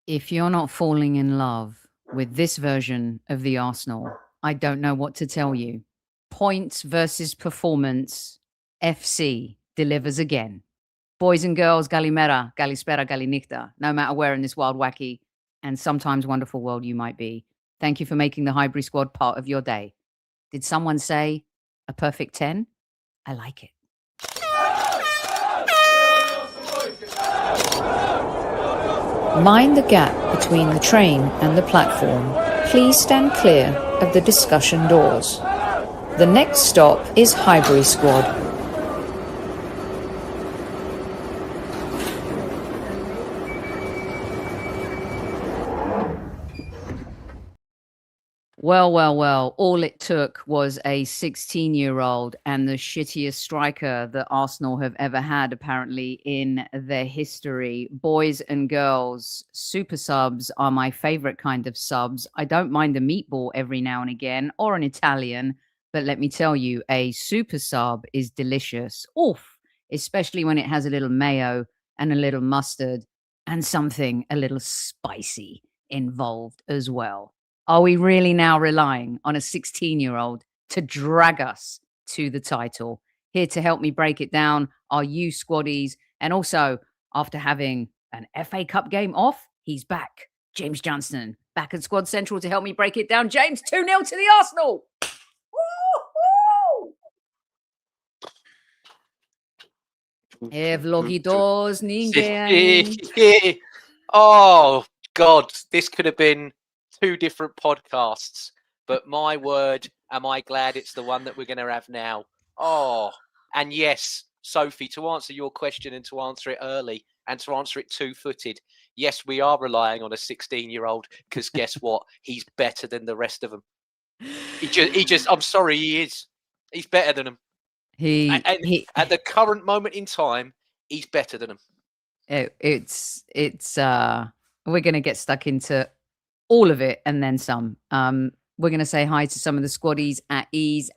If you're not falling in love with this version of the Arsenal, I don't know what to tell you. Points versus performance, FC delivers again. Boys and girls, galimera, galispera, galinichta, no matter where in this wild, wacky, and sometimes wonderful world you might be. Thank you for making the Highbury Squad part of your day. Did someone say a perfect 10? I like it. Mind the gap between the train and the platform. Please stand clear of the discussion doors. The next stop is Highbury Squad. Well, all it took was a 16-year-old and the shittiest striker that Arsenal have ever had, apparently, in their history. Boys and girls, super subs are my favorite kind of subs. I don't mind a meatball every now and again, or an Italian, but let me tell you, a super sub is delicious. Oof, especially when it has a little mayo and a little mustard and something a little spicy involved as well. Are we really now relying on a 16-year-old to drag us to the title? Here to help me break it down are you squaddies. And also, after having an FA Cup game off, he's back. James Johnston, back at Squad Central to help me break it down. James, 2-0 to the Arsenal. Evlogidos ninguém. Oh, God, this could have been 2 different podcasts, but my word, am I glad it's the one that we're going to have now. Oh, and yes, Sophie, to answer your question and to answer it early and to answer it two-footed, yes, we are relying on a 16-year-old because guess what? He's better than the rest of them. He just, I'm sorry, he is. He's better than them. At the current moment in time, he's better than them. We're going to get stuck into all of it and then some. We're going to say hi to some of the squaddies at ease.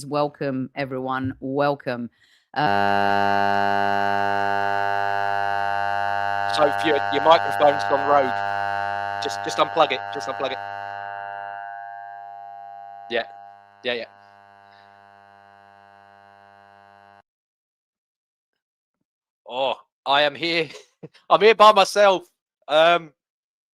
Welcome, everyone. Welcome. So if your microphone's gone rogue, just unplug it. Just unplug it. Yeah. Oh, I am here. I'm here by myself.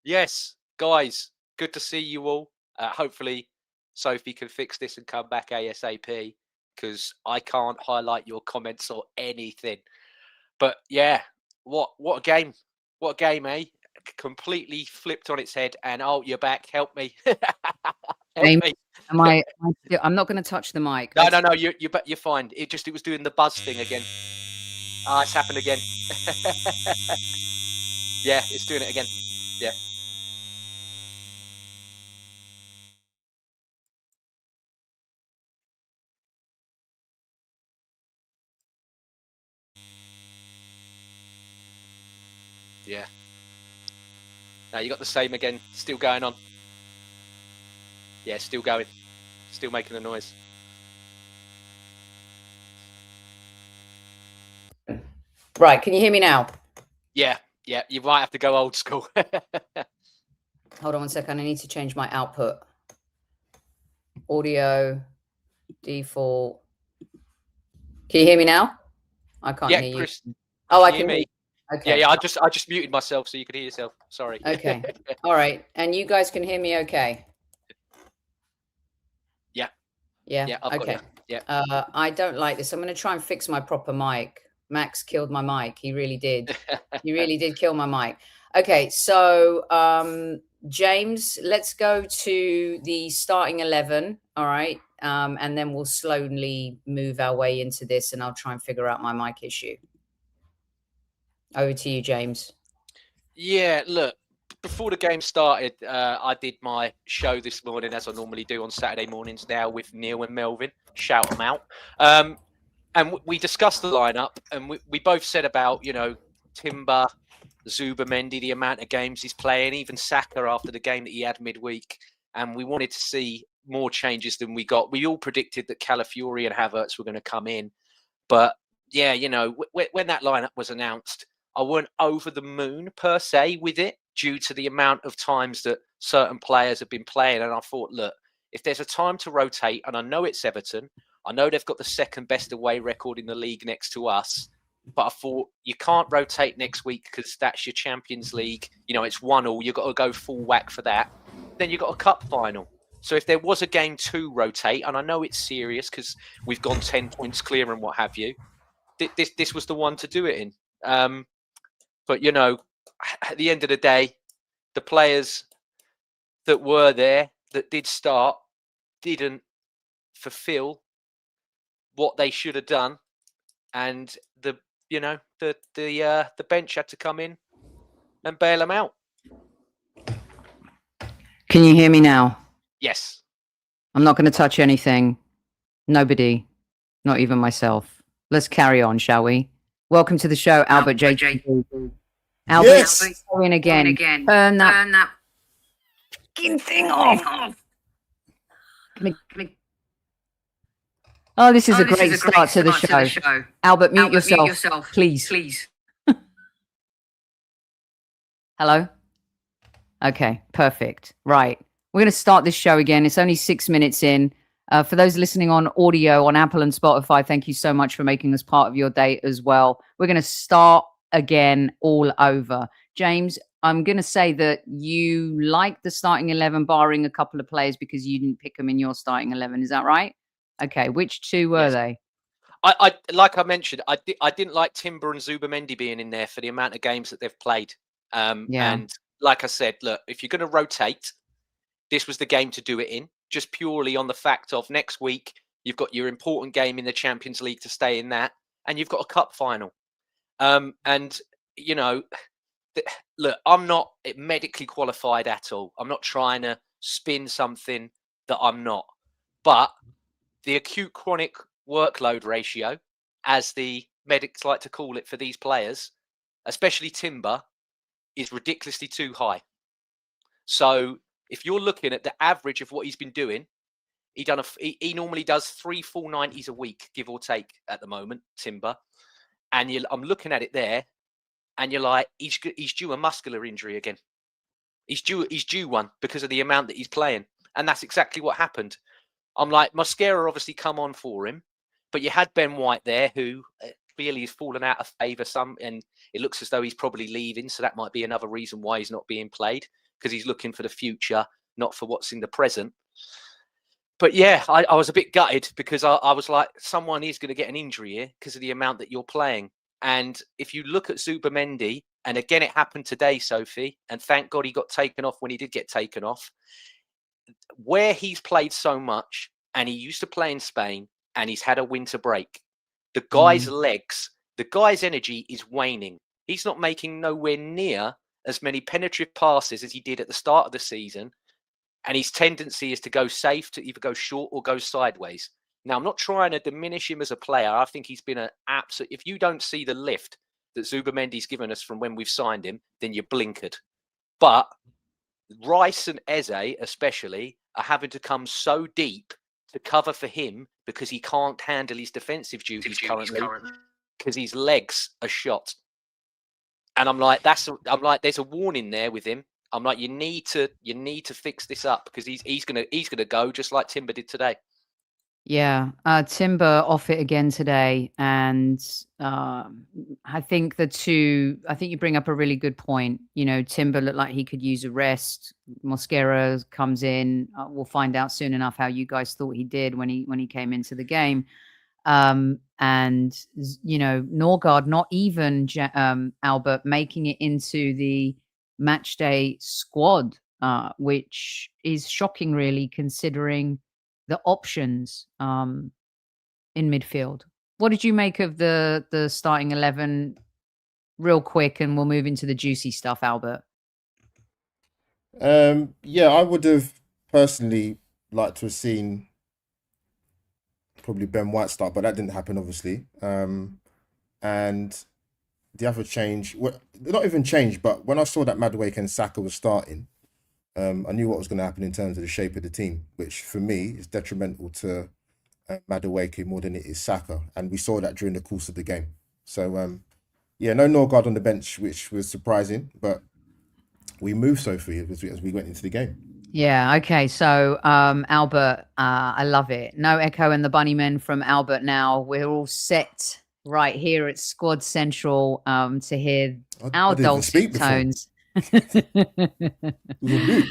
Yes, guys, good to see you all. Hopefully, Sophie can fix this and come back ASAP because I can't highlight your comments or anything. But yeah, what a game! What a game, eh? Completely flipped on its head. And oh, you're back. Help me. Help me. I'm not going to touch the mic. No. You're fine. It was doing the buzz thing again. Ah, it's happened again. Yeah, it's doing it again. Yeah. Yeah. Now you got the same again. Still going on. Yeah, still going. Still making the noise. Right, can you hear me now? Yeah, you might have to go old school. Hold on 1 second. I need to change my output. Audio, default. Can you hear me now? I can't hear Chris, you. Oh, I can hear you. Okay. Yeah, I just muted myself so you could hear yourself. Sorry. Okay. All right. And you guys can hear me okay? Yeah. Yeah. Okay. Yeah. I don't like this. I'm going to try and fix my proper mic. Max killed my mic. He really did. He really did kill my mic. Okay. So, James, let's go to the starting 11. All right. And then we'll slowly move our way into this and I'll try and figure out my mic issue. Over to you, James. Yeah, look, before the game started, I did my show this morning, as I normally do on Saturday mornings now, with Neil and Melvin. Shout them out. And we discussed the lineup, and we both said about, Timber, Zubimendi, the amount of games he's playing, even Saka after the game that he had midweek. And we wanted to see more changes than we got. We all predicted that Calafiori and Havertz were going to come in. But, yeah, when that lineup was announced, I weren't over the moon per se with it. due to the amount of times that certain players have been playing. And I thought, look, if there's a time to rotate, and I know it's Everton, I know they've got the second best away record in the league next to us, but I thought you can't rotate next week because that's your Champions League. You know, it's 1-1. You've got to go full whack for that. Then you've got a cup final. So if there was a game to rotate, and I know it's serious because we've gone 10 points clear and what have you, this was the one to do it in. But, you know, at the end of the day, the players that were there, that did start, didn't fulfill what they should have done. And the bench had to come in and bail them out. Can you hear me now? Yes. I'm not going to touch anything. Nobody, not even myself. Let's carry on, shall we? Welcome to the show, Albert J. Albert, Yes. go in again. Turn that fucking thing off. Oh, this is a great start to the show. Albert, mute yourself, please. Hello? Okay, perfect. Right. We're going to start this show again. It's only 6 minutes in. For those listening on audio on Apple and Spotify, thank you so much for making us part of your day as well. We're going to start again all over. James, I'm going to say that you like the starting 11, barring a couple of players because you didn't pick them in your starting 11. Is that right? Okay. Which two were they? I like I mentioned, I didn't like Timber and Zubamendi being in there for the amount of games that they've played. And like I said, look, if you're going to rotate, this was the game to do it in, just purely on the fact of next week, you've got your important game in the Champions League to stay in that, and you've got a cup final. And, you know, look, I'm not medically qualified at all. I'm not trying to spin something that I'm not. But the acute chronic workload ratio, as the medics like to call it for these players, especially Timber, is ridiculously too high. So if you're looking at the average of what he's been doing, he normally does 3 full 90s a week, give or take, at the moment, Timber. And I'm looking at it there, and you're like, he's due a muscular injury again. He's due one because of the amount that he's playing, and that's exactly what happened. I'm like, Mosquera obviously come on for him, but you had Ben White there who clearly has fallen out of favour and it looks as though he's probably leaving, so that might be another reason why he's not being played, because he's looking for the future, not for what's in the present. But yeah, I was a bit gutted because I was like, someone is going to get an injury here because of the amount that you're playing. And if you look at Zubamendi, and again, it happened today, Sophie, and thank God he got taken off when he did get taken off, where he's played so much, and he used to play in Spain, and he's had a winter break. The guy's legs, the guy's energy is waning. He's not making nowhere near as many penetrative passes as he did at the start of the season. And his tendency is to go safe, to either go short or go sideways. Now, I'm not trying to diminish him as a player. I think he's been an absolute... If you don't see the lift that Zubamendi's given us from when we've signed him, then you're blinkered. But Rice and Eze, especially, are having to come so deep to cover for him because he can't handle his defensive duties currently because his legs are shot. And I'm like, there's a warning there with him. I'm like, you need to fix this up because he's gonna go just like Timber did today. Yeah, Timber off it again today, and I think you bring up a really good point. You know, Timber looked like he could use a rest. Mosquera comes in. We'll find out soon enough how you guys thought he did when he came into the game. And you know, Norgard, not even Albert, making it into the match day squad, which is shocking, really, considering the options in midfield. What did you make of the starting 11 real quick, and we'll move into the juicy stuff, Albert? Yeah, I would have personally liked to have seen probably Ben White start, but that didn't happen, obviously. And the other change, well, not even change, but when I saw that Madueke and Saka was starting, I knew what was going to happen in terms of the shape of the team, which for me is detrimental to Madueke more than it is Saka. And we saw that during the course of the game. So, yeah, no Norgard on the bench, which was surprising. But we moved Sophie as we went into the game. Yeah. Okay. So, Albert, I love it. No echo and the Bunnymen from Albert. Now we're all set right here at Squad Central to hear our I didn't even speak dulcet before. tones. mute.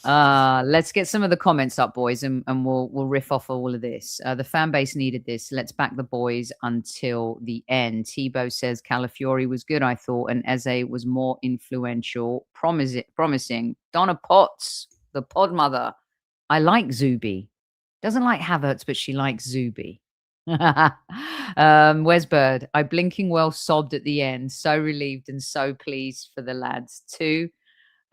Let's get some of the comments up, boys, and we'll riff off all of this. The fan base needed this. Let's back the boys until the end. Tebow says Calafiori was good, I thought, and Eze was more influential. Promising. Donna Potts, the pod mother. I like Zuby. Doesn't like Havertz, but she likes Zuby. Where's Bird? I blinking well sobbed at the end. So relieved and so pleased for the lads too.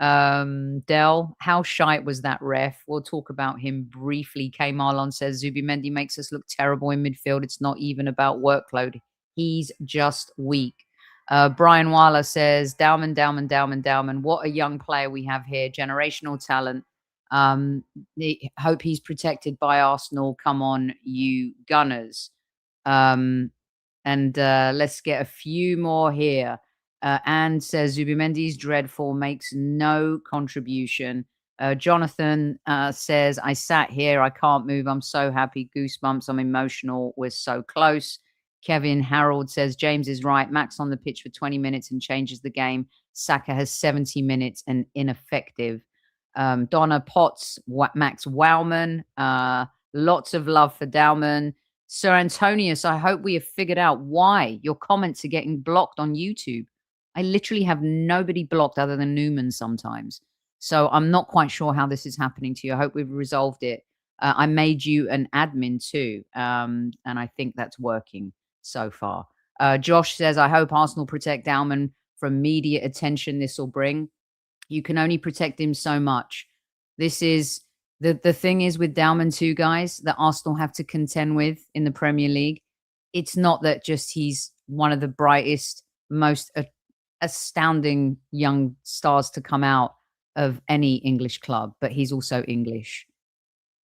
Dell, how shite was that ref? We'll talk about him briefly. K Marlon says Zubimendi makes us look terrible in midfield. It's not even about workload. He's just weak. Brian Weiler says DOWMAN. What a young player we have here. Generational talent. Hope he's protected by Arsenal. Come on, you Gunners. And let's get a few more here. Anne says Zubimendi's dreadful, makes no contribution. Jonathan says, I sat here, I can't move. I'm so happy. Goosebumps. I'm emotional. We're so close. Kevin Harold says, James is right. Max on the pitch for 20 minutes and changes the game. Saka has 70 minutes and ineffective. Donna Potts, Max Wowman. Lots of love for DOWMAN. Sir Antonius, I hope we have figured out why your comments are getting blocked on YouTube. I literally have nobody blocked other than Newman sometimes. So I'm not quite sure how this is happening to you. I hope we've resolved it. I made you an admin too. And I think that's working so far. Josh says, I hope Arsenal protect DOWMAN from media attention this will bring. You can only protect him so much. This is the thing is with DOWMAN too, guys, that Arsenal have to contend with in the Premier League. It's not that just he's one of the brightest, most astounding young stars to come out of any English club, but he's also English.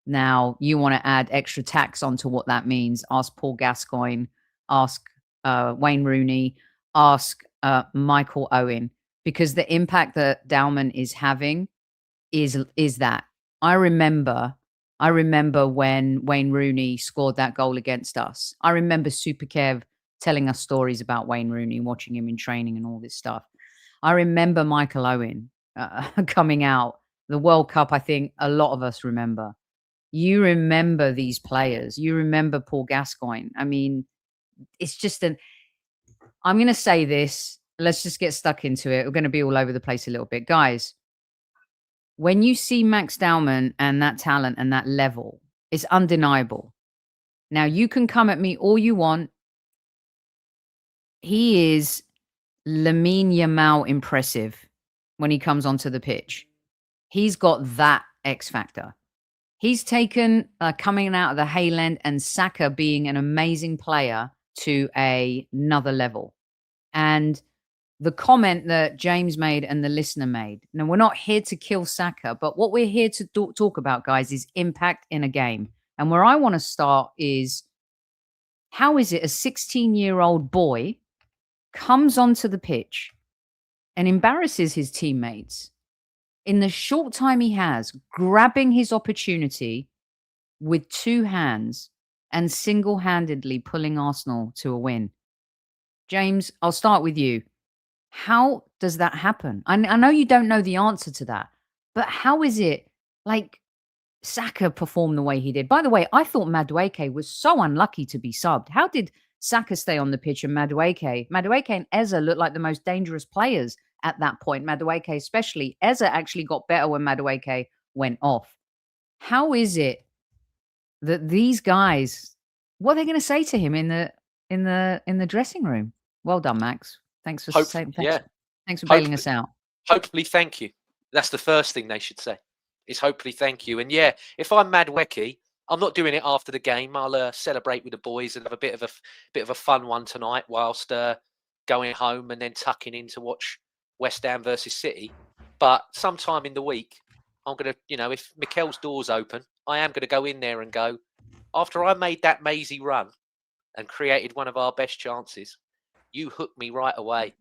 Now, you want to add extra tax onto what that means. Ask Paul Gascoigne, ask Wayne Rooney, ask Michael Owen, because the impact that DOWMAN is having is that. I remember when Wayne Rooney scored that goal against us. I remember Super Kev telling us stories about Wayne Rooney, watching him in training and all this stuff. I remember Michael Owen coming out. The World Cup, I think a lot of us remember. You remember these players. You remember Paul Gascoigne. I mean, it's just I'm going to say this. Let's just get stuck into it. We're going to be all over the place a little bit. Guys, when you see Max Dman and that talent and that level, it's undeniable. Now, you can come at me all you want. He is Lamine Yamal impressive when he comes onto the pitch. He's got that X factor. He's taken coming out of the Hayland and Saka being an amazing player to another level. And the comment that James made and the listener made, now we're not here to kill Saka, but what we're here to talk about, guys, is impact in a game. And where I want to start is, how is it a 16-year-old boy comes onto the pitch and embarrasses his teammates in the short time he has, grabbing his opportunity with two hands and single-handedly pulling Arsenal to a win? James, I'll start with you. How does that happen? I know you don't know the answer to that, but how is it like Saka performed the way he did? By the way, I thought Madueke was so unlucky to be subbed. How did Saka stay on the pitch and Madueke and Eze looked like the most dangerous players at that point? Madueke especially. Eze actually got better when Madueke went off. How is it that these guys, what are they going to say to him in the dressing room? Well done, Max. Thanks for saying thanks for bailing us out. Hopefully, thank you. That's the first thing they should say. Is hopefully thank you. And yeah, if I'm Madueke, I'm not doing it after the game. I'll celebrate with the boys and have a bit of a fun one tonight whilst going home and then tucking in to watch West Ham versus City. But sometime in the week, I'm going to, if Mikel's door's open, I am going to go in there and go, after I made that mazy run and created one of our best chances, you hooked me right away.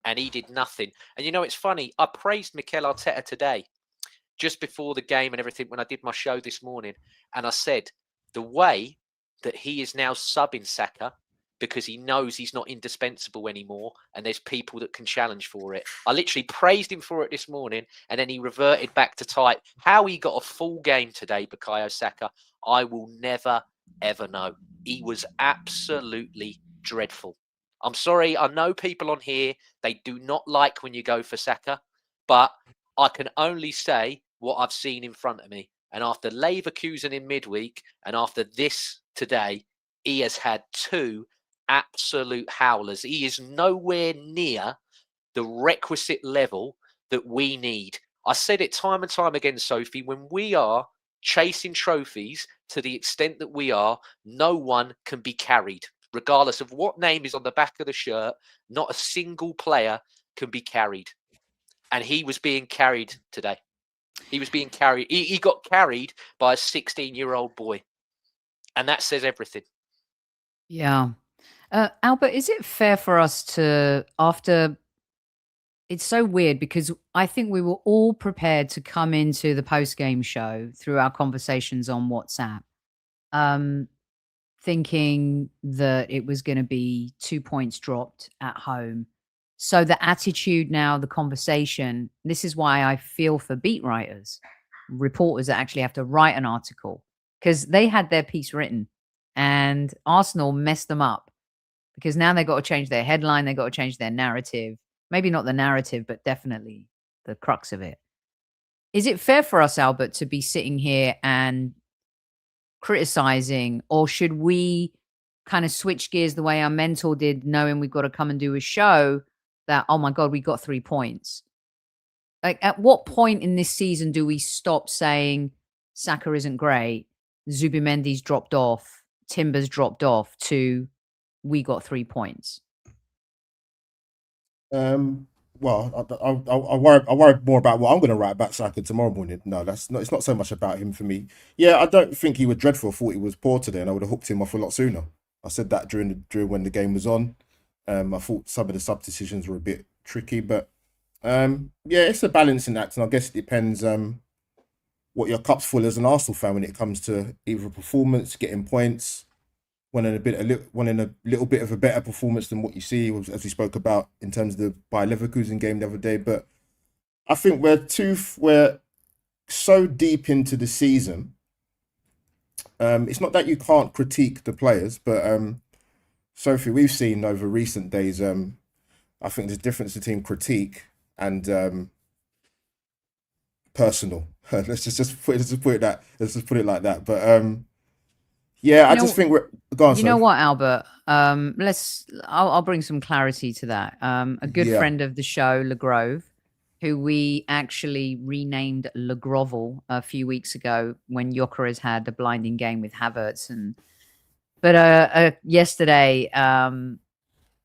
and he did nothing. And you know, it's funny. I praised Mikel Arteta today, just before the game and everything, when I did my show this morning, and I said the way that he is now subbing Saka, because he knows he's not indispensable anymore and there's people that can challenge for it. I literally praised him for it this morning, and then he reverted back to type. How he got a full game today, Bukayo Saka, I will never, ever know. He was absolutely dreadful. I'm sorry, I know people on here, they do not like when you go for Saka, but I can only say what I've seen in front of me. And after Leverkusen in midweek and after this today, he has had two absolute howlers. He is nowhere near the requisite level that we need. I said it time and time again, Sophie, when we are chasing trophies to the extent that we are, no one can be carried. Regardless of what name is on the back of the shirt, not a single player can be carried. And he was being carried today. He was being carried. He got carried by a 16-year-old boy. And that says everything. Yeah. Albert, is it fair for us to, after, it's so weird because I think we were all prepared to come into the post-game show through our conversations on WhatsApp, thinking that it was going to be 2 points dropped at home. So the attitude now, the conversation, this is why I feel for beat writers, reporters that actually have to write an article, because they had their piece written and Arsenal messed them up, because now they've got to change their headline. They've got to change their narrative. Maybe not the narrative, but definitely the crux of it. Is it fair for us, Albert, to be sitting here and criticizing, or should we kind of switch gears the way our mentor did, knowing we've got to come and do a show that, oh my God, we got 3 points? Like, at what point in this season do we stop saying Saka isn't great, Zubimendi's dropped off, Timber's dropped off, to we got 3 points? Well, I worry more about what I'm going to write about Saka tomorrow morning. No, it's not so much about him for me. Yeah, I don't think he was dreadful. I thought he was poor today, and I would have hooked him off a lot sooner. I said that during when the game was on. I thought some of the sub decisions were a bit tricky, but yeah, it's a balancing act, and I guess it depends what your cup's full as an Arsenal fan when it comes to either performance, getting points, wanting a little bit of a better performance than what you see, as we spoke about in terms of the Bayer Leverkusen game the other day. But I think we're so deep into the season. It's not that you can't critique the players, but Sophie, we've seen over recent days, I think there's a difference between critique and personal. Let's just put it like that. But yeah, I just think we're go on. You know what, Albert? I'll bring some clarity to that. A good friend of the show, LeGrove, who we actually renamed Le Grovel a few weeks ago when GYÖKERES had a blinding game with Havertz, but yesterday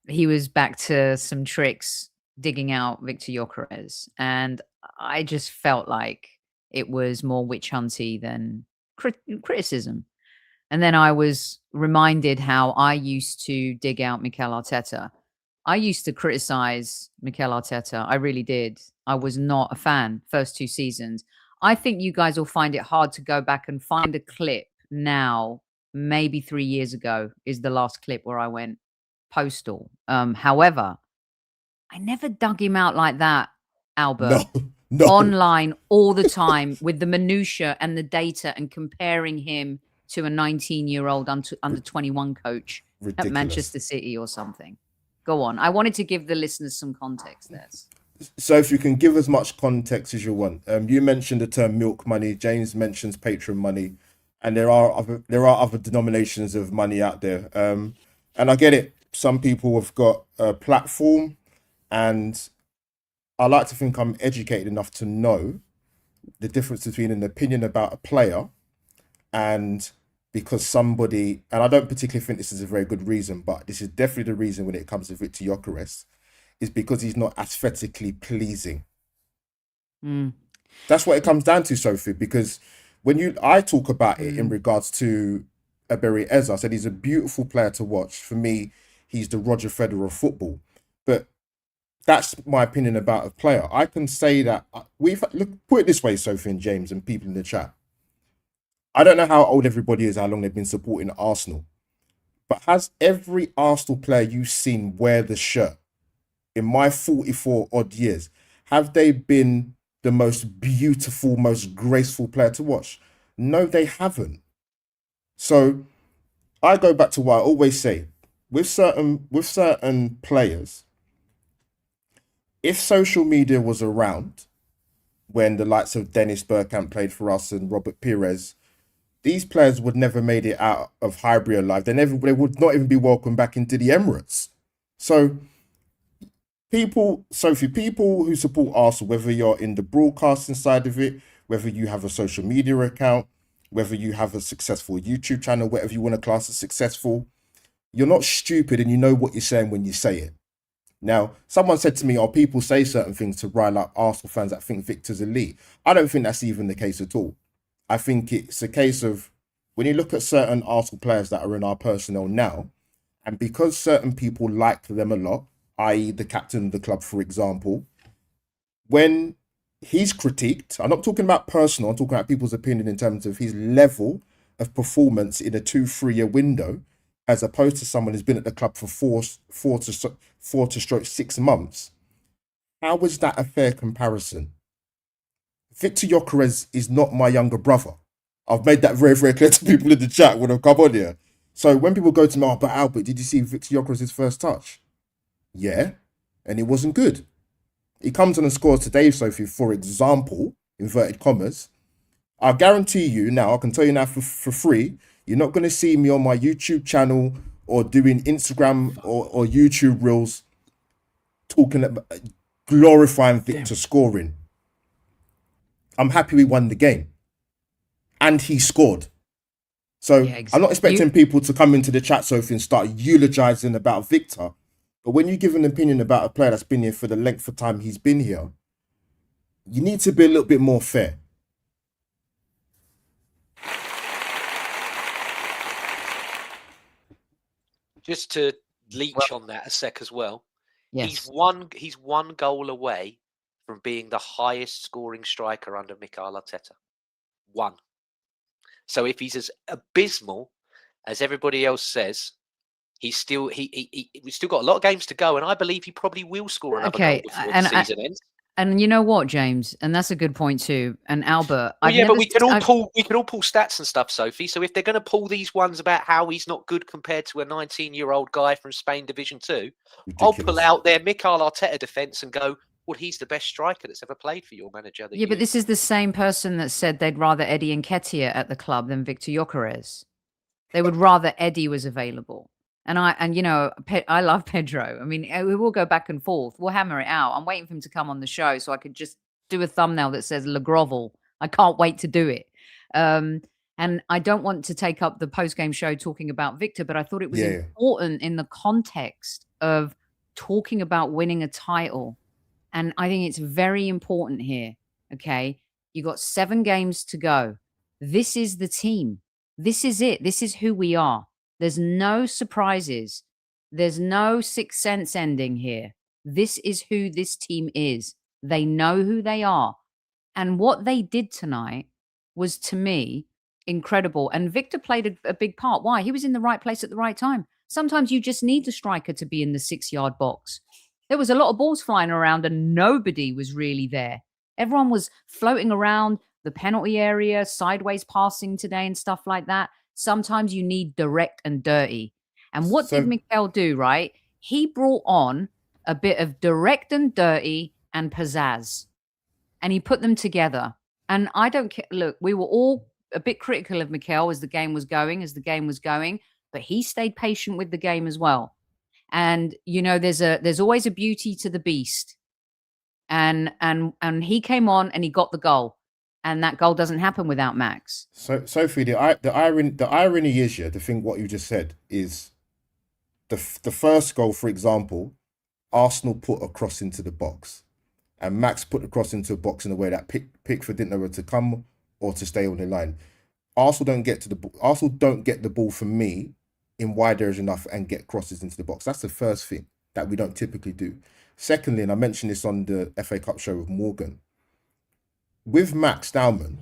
he was back to some tricks digging out VIKTOR GYÖKERES, and I just felt like it was more witch hunty than criticism. And then I was reminded how I used to dig out Mikel Arteta. I used to criticize Mikel Arteta. I really did. I was not a fan first 2 seasons. I think you guys will find it hard to go back and find a clip now. Maybe 3 years ago is the last clip where I went postal. However, I never dug him out like that, Albert. No. Online all the time with the minutiae and the data and comparing him to a 19-year-old under 21 coach Ridiculous. At Manchester City or something. Go on. I wanted to give the listeners some context there. So if you can give as much context as you want. You mentioned the term milk money. James mentions patron money, and there are other denominations of money out there. And I get it. Some people have got a platform, and I like to think I'm educated enough to know the difference between an opinion about a player and because somebody, and I don't particularly think this is a very good reason, but this is definitely the reason when it comes to VIKTOR GYÖKERES, is because he's not aesthetically pleasing. That's what it comes down to, Sophie, because when I talk about it in regards to Ebery Eze, I said he's a beautiful player to watch. For me, he's the Roger Federer of football. But that's my opinion about a player. I can say that put it this way, Sophie and James and people in the chat. I don't know how old everybody is, how long they've been supporting Arsenal, but has every Arsenal player you've seen wear the shirt in my 44 odd years, have they been the most beautiful, most graceful player to watch? No, they haven't. So I go back to what I always say with certain players. If social media was around when the likes of Dennis Bergkamp played for us and Robert Pires, these players would never made it out of Highbury alive. They would not even be welcomed back into the Emirates. So Sophie, people who support Arsenal, whether you're in the broadcasting side of it, whether you have a social media account, whether you have a successful YouTube channel, whatever you want to class as successful, you're not stupid and you know what you're saying when you say it. Now, someone said to me, people say certain things to rile up Arsenal fans that think Victor's elite. I don't think that's even the case at all. I think it's a case of when you look at certain Arsenal players that are in our personnel now, and because certain people like them a lot, i.e. the captain of the club, for example, when he's critiqued, I'm not talking about personal, I'm talking about people's opinion in terms of his level of performance in a 2-3 year window, as opposed to someone who's been at the club for 4 to 6 months. How is that a fair comparison? Victor GYÖKERES is not my younger brother. I've made that very, very clear to people in the chat when I've come on here. So when people go to me, but Albert, did you see Victor GYÖKERES' first touch? Yeah, and it wasn't good. He comes on and scores today, Sophie, for example, inverted commas. I guarantee you now, I can tell you now for free, you're not going to see me on my YouTube channel or doing Instagram or YouTube reels talking about glorifying Victor scoring. I'm happy we won the game. And he scored. So yeah, exactly. I'm not expecting people to come into the chat, Sophie, and start eulogizing about Victor. But when you give an opinion about a player that's been here for the length of time he's been here, you need to be a little bit more fair. Just to leech on that a sec as well. Yes. He's one goal away from being the highest scoring striker under Mikel Arteta. One. So if he's as abysmal as everybody else says, we've still got a lot of games to go, and I believe he probably will score another goal before the season ends. And you know what, James, and that's a good point too. And Albert, but we could all pull stats and stuff, Sophie. So if they're going to pull these ones about how he's not good compared to a 19-year-old guy from Spain Division 2, ridiculous. I'll pull out their Mikel Arteta defense and go, well, he's the best striker that's ever played for your manager. Yeah, but this is the same person that said they'd rather Eddie Nketiah at the club than Victor GYÖKERES. They would rather Eddie was available. And you know, I love Pedro. I mean, we will go back and forth. We'll hammer it out. I'm waiting for him to come on the show so I could just do a thumbnail that says Le Grovel. I can't wait to do it. And I don't want to take up the post-game show talking about Victor, but I thought it was important in the context of talking about winning a title. And I think it's very important here, okay? You got 7 games to go. This is the team. This is it. This is who we are. There's no surprises. There's no sixth sense ending here. This is who this team is. They know who they are. And what they did tonight was, to me, incredible. And Victor played a big part. Why? He was in the right place at the right time. Sometimes you just need the striker to be in the 6-yard box. There was a lot of balls flying around and nobody was really there. Everyone was floating around the penalty area, sideways passing today and stuff like that. Sometimes you need direct and dirty. And what did Mikel do, right? He brought on a bit of direct and dirty and pizzazz. And he put them together. And I don't care. Look, we were all a bit critical of Mikel as the game was going, but he stayed patient with the game as well. And, you know, there's always a beauty to the beast. And he came on and he got the goal. And that goal doesn't happen without Max. So, Sophie, the irony is, the thing what you just said is the first goal, for example, Arsenal put a cross into the box. And Max put the cross into a box in a way that Pickford didn't know whether to come or to stay on the line. Arsenal don't get the ball from me in wide areas enough and get crosses into the box. That's the first thing that we don't typically do. Secondly, and I mentioned this on the FA Cup show with Morgan, with Max Dman,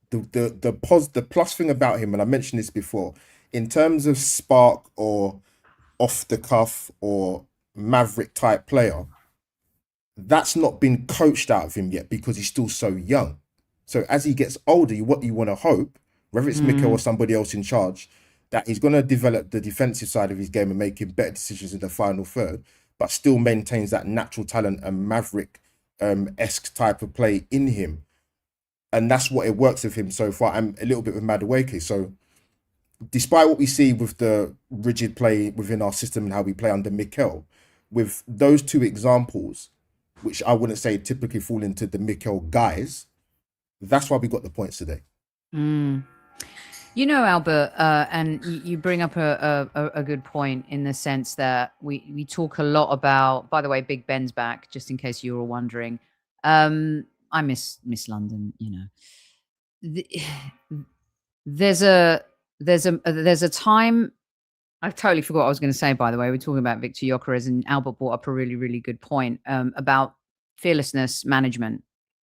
the plus thing about him, and I mentioned this before, in terms of spark or off the cuff or maverick type player, that's not been coached out of him yet because he's still so young. So as he gets older, what you want to hope, whether it's Mikel or somebody else in charge, that he's going to develop the defensive side of his game and making better decisions in the final third, but still maintains that natural talent and maverick-esque type of play in him. And that's what it works with him so far, and a little bit with Madueke. So despite what we see with the rigid play within our system and how we play under Mikel, with those two examples, which I wouldn't say typically fall into the Mikel guys, that's why we got the points today. You know, Albert, and you bring up a good point in the sense that we talk a lot about, by the way, Big Ben's back, just in case you were wondering. I miss London, you know. There's a time, I totally forgot what I was going to say, by the way. We're talking about VIKTOR GYÖKERES, and Albert brought up a really, really good point about fearlessness management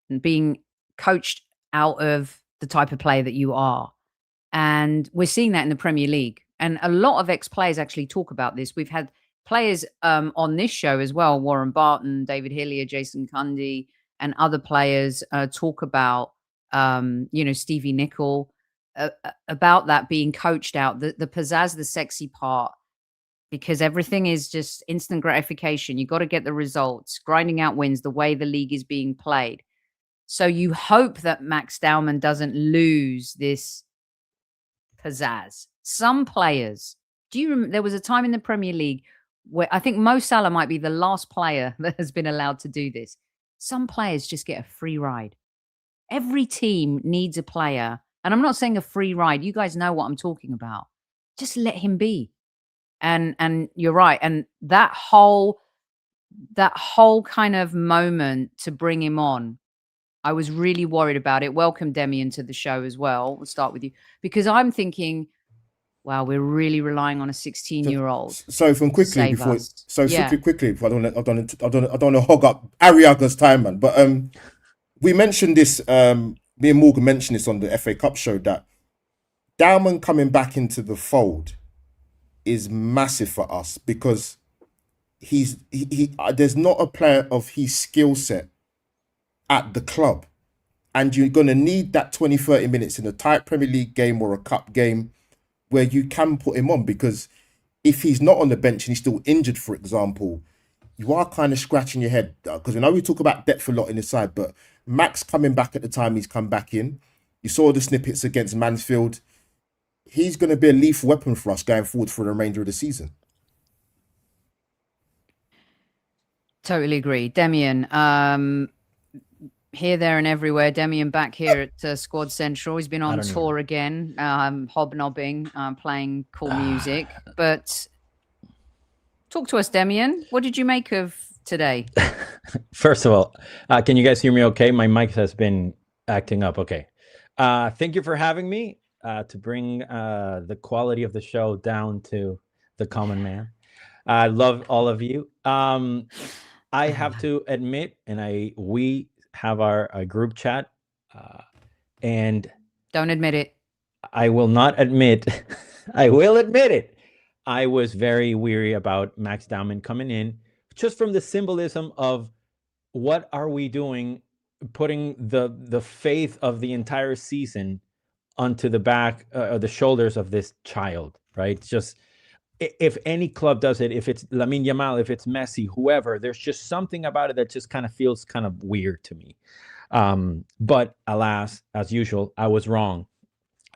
and being coached out of the type of player that you are. And we're seeing that in the Premier League. And a lot of ex-players actually talk about this. We've had players on this show as well, Warren Barton, David Hillier, Jason Cundy, and other players talk about, you know, Stevie Nicol, about that being coached out, the pizzazz, the sexy part, because everything is just instant gratification. You got to get the results, grinding out wins, the way the league is being played. So you hope that Max Dman doesn't lose this pizzazz. Some players, do you remember there was a time in the Premier League where I think Mo Salah might be the last player that has been allowed to do this. Some players just get a free ride. Every team needs a player, and I'm not saying a free ride. You guys know what I'm talking about. Just let him be. And you're right. And that whole kind of moment to bring him on, I was really worried about it. Welcome, DEMIAN, to the show as well. We'll start with you, because I'm thinking, wow, we're really relying on a 16-year-old. So from quickly before, us. so yeah. quickly, I don't want to hog up Ariaga's time, man. But we mentioned this. Me and Morgan mentioned this on the FA Cup show, that DOWMAN coming back into the fold is massive for us, because there's not a player of his skill set at the club, and you're going to need that 20-30 minutes in a tight Premier League game or a cup game where you can put him on, because if he's not on the bench and he's still injured, for example, you are kind of scratching your head, because we know we talk about depth a lot in the side, but Max coming back at the time he's come back in, you saw the snippets against Mansfield, he's going to be a lethal weapon for us going forward for the remainder of the season. Totally agree. DEMIAN, here, there, and everywhere. DEMIAN back here at Squad Central. He's been on tour again, hobnobbing, playing cool music. But talk to us, DEMIAN. What did you make of today? First of all, can you guys hear me okay? My mic has been acting up. Okay. Thank you for having me to bring the quality of the show down to the common man. I love all of you. I have to admit, and we have our group chat, and don't admit it. I will not admit. I will admit it. I was very weary about Max Dman coming in, just from the symbolism of what are we doing, putting the faith of the entire season onto the back of the shoulders of this child, right? Just, if any club does it, if it's Lamine Yamal, if it's Messi, whoever, there's just something about it that just kind of feels kind of weird to me. But alas, as usual, I was wrong.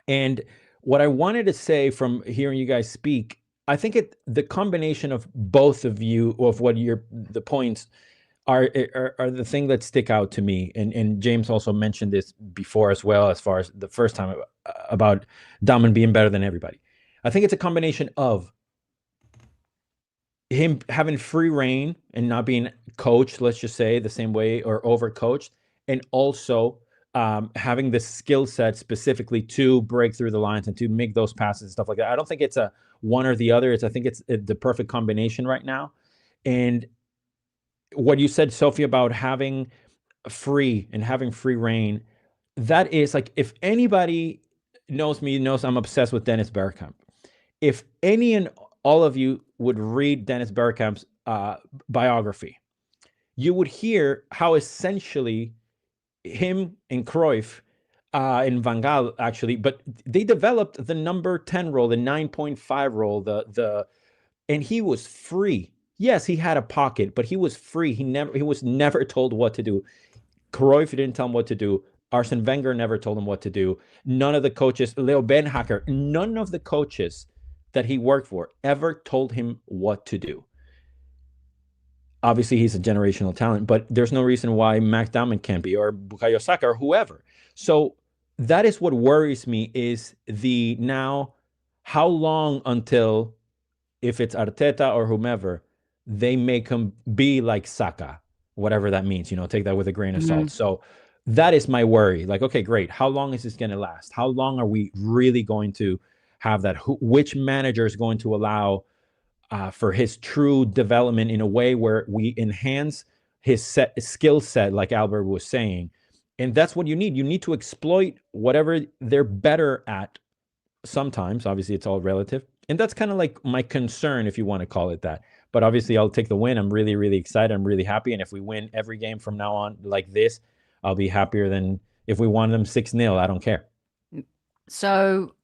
And what I wanted to say from hearing you guys speak, I think the combination of both of you, of what the points are the thing that stick out to me. And James also mentioned this before as well, as far as the first time about DOWMAN being better than everybody. I think it's a combination of him having free reign and not being coached, let's just say, the same way, or overcoached, and also having the skill set specifically to break through the lines and to make those passes and stuff like that. I don't think it's a one or the other. I think it's the perfect combination right now. And what you said, Sophie, about having free reign, that is like, if anybody knows me, knows I'm obsessed with Dennis Bergkamp. If any and all of you would read Dennis Bergkamp's biography, you would hear how essentially him and Cruyff and Van Gaal, actually, but they developed the number 10 role, the 9.5 role, and he was free. Yes, he had a pocket, but he was free. He was never told what to do. Cruyff didn't tell him what to do. Arsene Wenger never told him what to do. None of the coaches, Leo Benhacker, none of the coaches that he worked for ever told him what to do. Obviously, he's a generational talent, but there's no reason why Max Dman can't be, or Bukayo Saka, or whoever. So that is what worries me, is the now, how long until, if it's Arteta or whomever, they make him be like Saka, whatever that means, take that with a grain of salt. So that is my worry. Like, okay, great. How long is this going to last? How long are we really going to have that? Which manager is going to allow for his true development in a way where we enhance his skill set, like Albert was saying? And that's what you need. You need to exploit whatever they're better at. Sometimes, obviously, it's all relative. And that's kind of like my concern, if you want to call it that. But obviously, I'll take the win. I'm really, really excited. I'm really happy. And if we win every game from now on like this, I'll be happier than if we won them 6-0. I don't care. So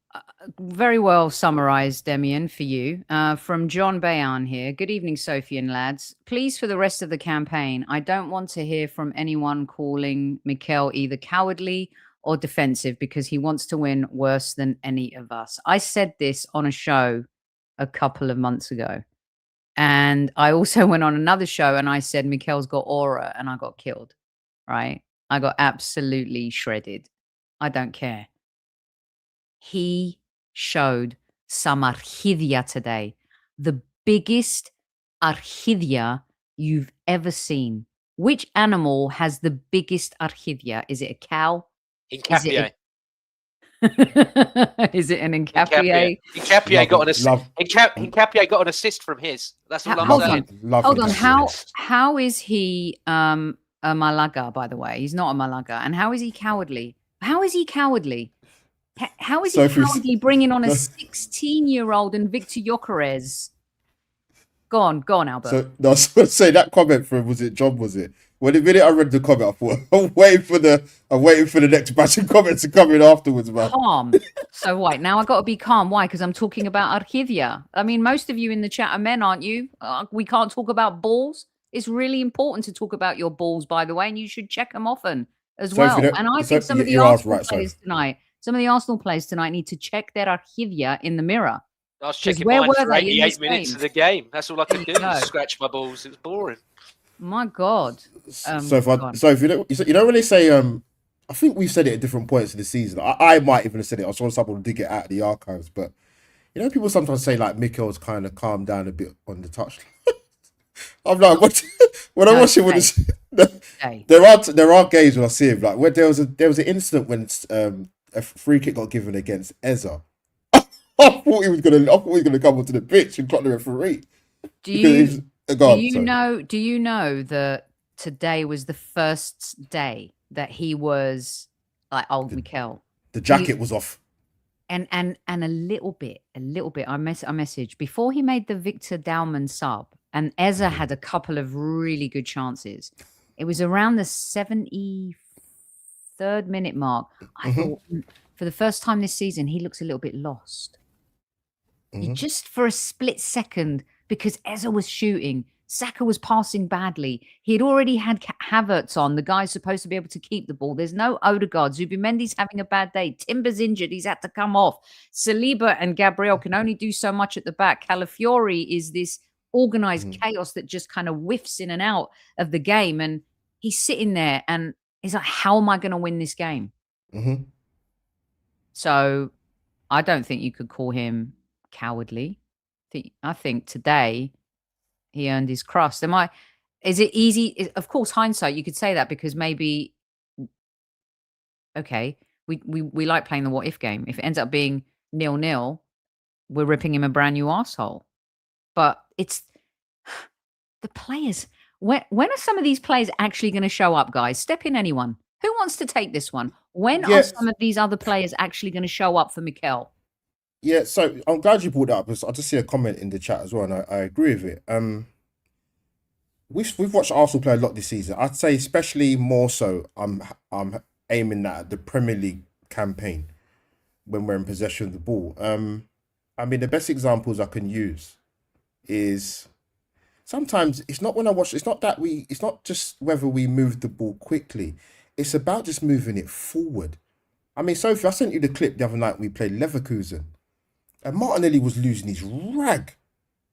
very well summarized, Demian, for you. From John Bayan here. Good evening, Sophie and lads. Please, for the rest of the campaign, I don't want to hear from anyone calling Mikel either cowardly or defensive, because he wants to win worse than any of us. I said this on a show a couple of months ago. And I also went on another show and I said, Mikel's got aura, and I got killed, right? I got absolutely shredded. I don't care. He showed some archidia today. The biggest archidia you've ever seen. Which animal has the biggest archidia? Is it a cow? Hincapié. Is it an Hincapié? Hincapié got an assist from his. That's all I'm saying. Hold on. How is he a Malaga, by the way? He's not a Malaga. And how is he cowardly? How is he cowardly? How is he cowardly bringing on a 16-year-old and VIKTOR GYÖKERES? Go on, Albert. So I was going to say, that comment from, was it John? Was it? When the minute I read the comment, I thought, I'm waiting for the next batch of comments to come in afterwards, man. Calm. So wait, now I got to be calm. Why? Because I'm talking about archidia. I mean, most of you in the chat are men, aren't you? We can't talk about balls. It's really important to talk about your balls, by the way, and you should check them often as well. And I think some of the Arsenal players tonight need to check their archidia in the mirror. I was checking mine for 88 minutes of the game. That's all I could do. Scratch my balls. It was boring. My God. So if you know when they say, I think we've said it at different points in the season. I might even have said it. I saw someone dig it out of the archives, but people sometimes say like Mikel's kind of calmed down a bit on the touch. I'm like, when I watch it, there are games when I see him, like when there was an incident when a free kick got given against Eza. I thought he was gonna come onto the pitch and clock the referee. Do you know that today was the first day that he was like old Mikel? The jacket was off. And a little bit. I messaged before he made the Victor DOWMAN sub, and Eza had a couple of really good chances. It was around the 73rd minute mark. I thought for the first time this season, he looks a little bit lost. Just for a split second, because Eza was shooting, Saka was passing badly. He had already had Havertz on. The guy's supposed to be able to keep the ball. There's no Odegaard. Zubimendi's having a bad day. Timber's injured. He's had to come off. Saliba and Gabriel can only do so much at the back. Calafiori is this organized chaos that just kind of whiffs in and out of the game. And he's sitting there and he's like, how am I going to win this game? So I don't think you could call him cowardly. I think today he earned his crust. Is it easy? Of course, hindsight, you could say that, because maybe, okay, we like playing the what if game. If it ends up being 0-0, we're ripping him a brand new arsehole. But the players. When are some of these players actually going to show up, guys? Step in, anyone. Who wants to take this one? When are some of these other players actually going to show up for Mikel? Yeah, so I'm glad you brought that up because I just see a comment in the chat as well, and I agree with it. We've watched Arsenal play a lot this season. I'd say especially more so. I'm aiming at the Premier League campaign when we're in possession of the ball. I mean, the best examples I can use is sometimes it's not when I watch. It's not just whether we move the ball quickly. It's about just moving it forward. I mean, Sophie, I sent you the clip the other night. We played Leverkusen. And Martinelli was losing his rag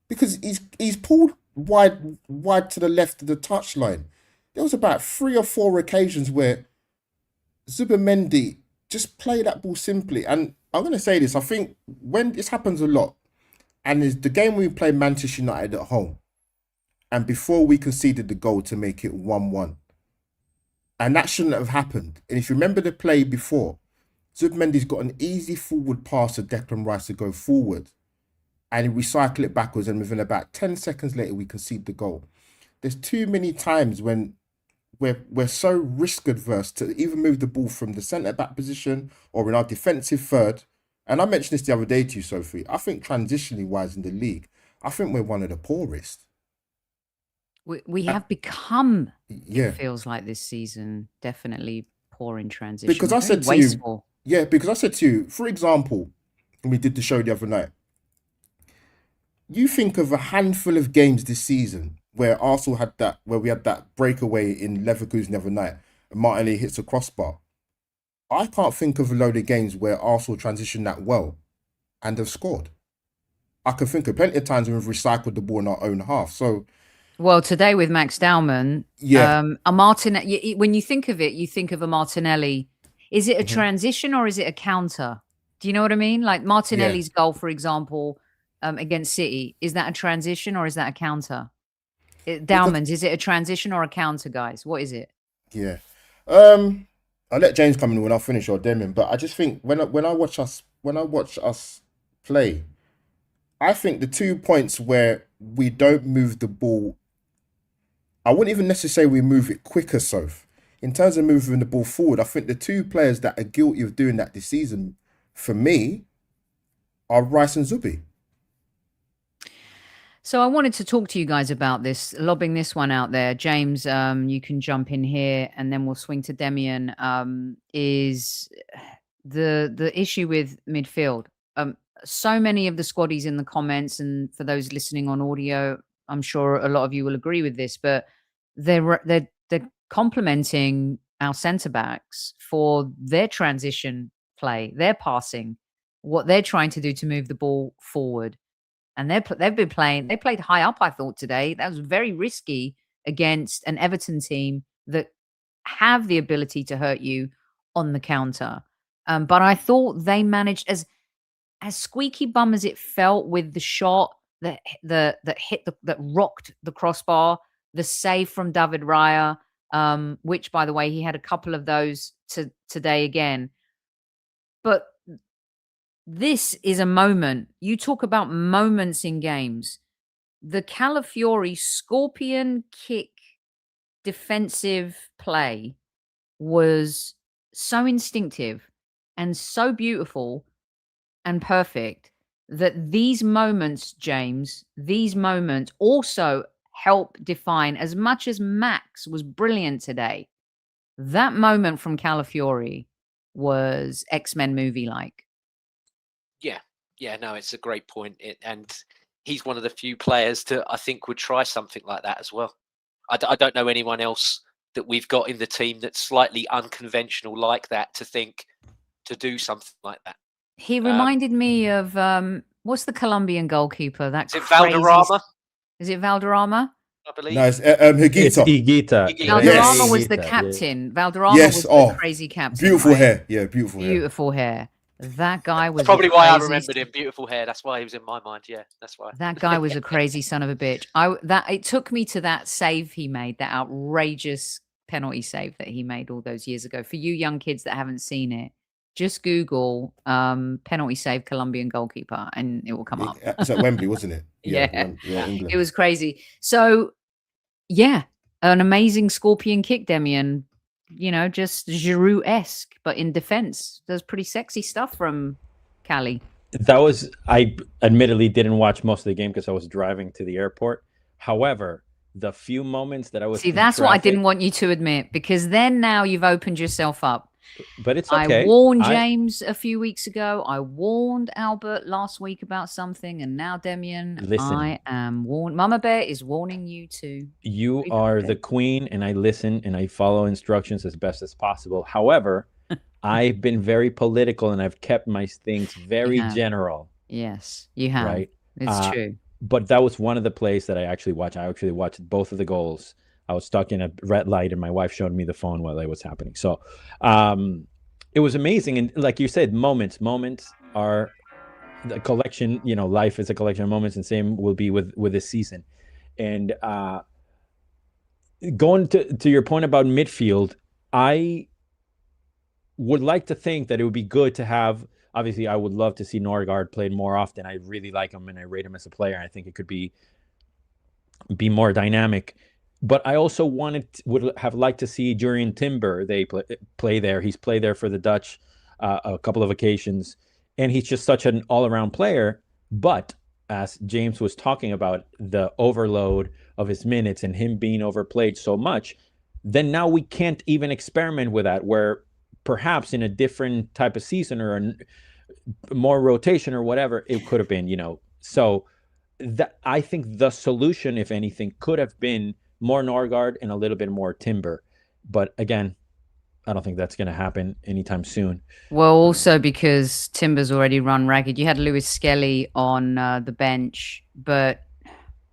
because he's pulled wide to the left of the touchline. There was about 3 or 4 occasions where Zubimendi just played that ball simply. And I'm going to say this, I think when this happens a lot, and it's the game we played Manchester United at home, and before we conceded the goal to make it 1-1, and that shouldn't have happened. And if you remember the play before, Zubimendi's got an easy forward pass to Declan Rice to go forward, and he recycle it backwards, and within about 10 seconds later, we concede the goal. There's too many times when we're so risk adverse to even move the ball from the centre-back position or in our defensive third. And I mentioned this the other day to you, Sophie. I think transitionally-wise in the league, I think we're one of the poorest. We have become, it feels like this season, definitely poor in transition. Because I said to you, because I said to you, for example, when we did the show the other night, you think of a handful of games this season where Arsenal had that, where we had that breakaway in Leverkusen the other night, and Martinelli hits a crossbar. I can't think of a load of games where Arsenal transitioned that well and have scored. I can think of plenty of times when we've recycled the ball in our own half. So, well, today with Max Dman, a when you think of it, you think of a Martinelli. Is it a transition or is it a counter? Do you know what I mean? Like Martinelli's goal, for example, against City, is that a transition or is that a counter? Dowman's, is it a transition or a counter, guys? What is it? Yeah. I'll let James come in when I finish, or Demian, but I just think when I watch us play, I think the 2 points where we don't move the ball, I wouldn't even necessarily we move it quicker, Soph. In terms of moving the ball forward, I think the 2 players that are guilty of doing that this season, for me, are Rice and Zubi. So I wanted to talk to you guys about this, lobbing this one out there. James, you can jump in here and then we'll swing to Demian. Is the issue with midfield. So many of the squaddies in the comments, and for those listening on audio, I'm sure a lot of you will agree with this, but they're complimenting our centre-backs for their transition play, their passing, what they're trying to do to move the ball forward. And they've been playing. They played high up, I thought, today. That was very risky against an Everton team that have the ability to hurt you on the counter. But I thought they managed, as squeaky bum as it felt with the shot that rocked the crossbar, the save from David Raya, which, by the way, he had a couple of those today again. But this is a moment. You talk about moments in games. The Calafiori scorpion kick defensive play was so instinctive and so beautiful and perfect that these moments, James, these moments also help define, as much as Max was brilliant today, that moment from Calafiori was X-Men movie-like. Yeah, no, it's a great point. And he's one of the few players that I think would try something like that as well. I don't know anyone else that we've got in the team that's slightly unconventional like that to do something like that. He reminded me of, what's the Colombian goalkeeper? Is it Valderrama? Is it Valderrama? I believe. No, it's Higuita. It's Higuita. Valderrama Yes. was the Higuita, captain. Valderrama was the crazy captain. Beautiful right? hair. Yeah, beautiful hair. Beautiful hair. That guy was That's probably why I remembered him. Beautiful hair. That's why he was in my mind. Yeah, that's why. That guy was a crazy son of a bitch. It took me to that save he made, that outrageous penalty save that he made all those years ago. For you young kids that haven't seen it, just Google penalty save Colombian goalkeeper and it will come up. It's at Wembley, wasn't it? Yeah. England. It was crazy. So Yeah, an amazing scorpion kick, Demian. You know, just Giroud-esque, but in defense. There's pretty sexy stuff from Cali. That was, I admittedly didn't watch most of the game because I was driving to the airport. However, the few moments that I was See, in that's what I didn't traffic, want you to admit, because then now you've opened yourself up. but it's I okay. warned James a few weeks ago. I warned Albert last week about something, and now Demian, Listen. I am warned. Mama Bear is warning you too. You Be are prepared. the queen, and I listen and I follow instructions as best as possible. However, I've been very political and I've kept my things very have. general. Yes, you have. Right? It's true. But that was one of the plays that I actually watched. I actually watched both of the goals. I was stuck in a red light, and my wife showed me the phone while it was happening. So it was amazing. And like you said, moments are the collection. You know, life is a collection of moments, and same will be with this season. And going to your point about midfield, I would like to think that it would be good to have. Obviously, I would love to see Norgard played more often. I really like him and I rate him as a player. I think it could be more dynamic. But I also would have liked to see Jurriën Timber play there. He's played there for the Dutch a couple of occasions, and he's just such an all-around player. But as James was talking about, the overload of his minutes and him being overplayed so much, then now we can't even experiment with that, where perhaps in a different type of season or more rotation or whatever, it could have been, So that, I think the solution, if anything, could have been more Norgard and a little bit more Timber. But again, I don't think that's going to happen anytime soon. Well, also because Timber's already run ragged. You had Lewis Skelly on the bench, but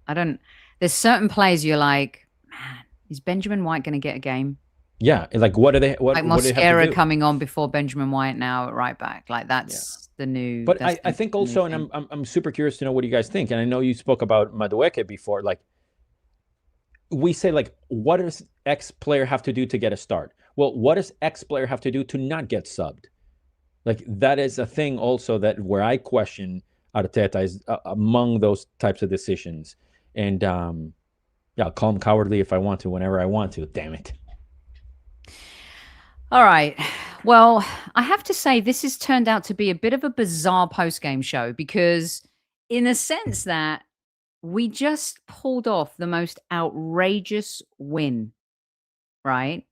there's certain players you're like, man, is Benjamin White going to get a game? Yeah, like what are they? What like Mosquera coming on before Benjamin White now at right back? Like that's the new. But I think also, and I'm super curious to know what you guys think. And I know you spoke about Madueke before. Like we say, like, what does X player have to do to get a start? Well, what does X player have to do to not get subbed? Like that is a thing also that where I question Arteta is among those types of decisions. And yeah, I'll call him cowardly if I want to, whenever I want to. Damn it. All right. Well, I have to say this has turned out to be a bit of a bizarre post-game show because in a sense that we just pulled off the most outrageous win, right?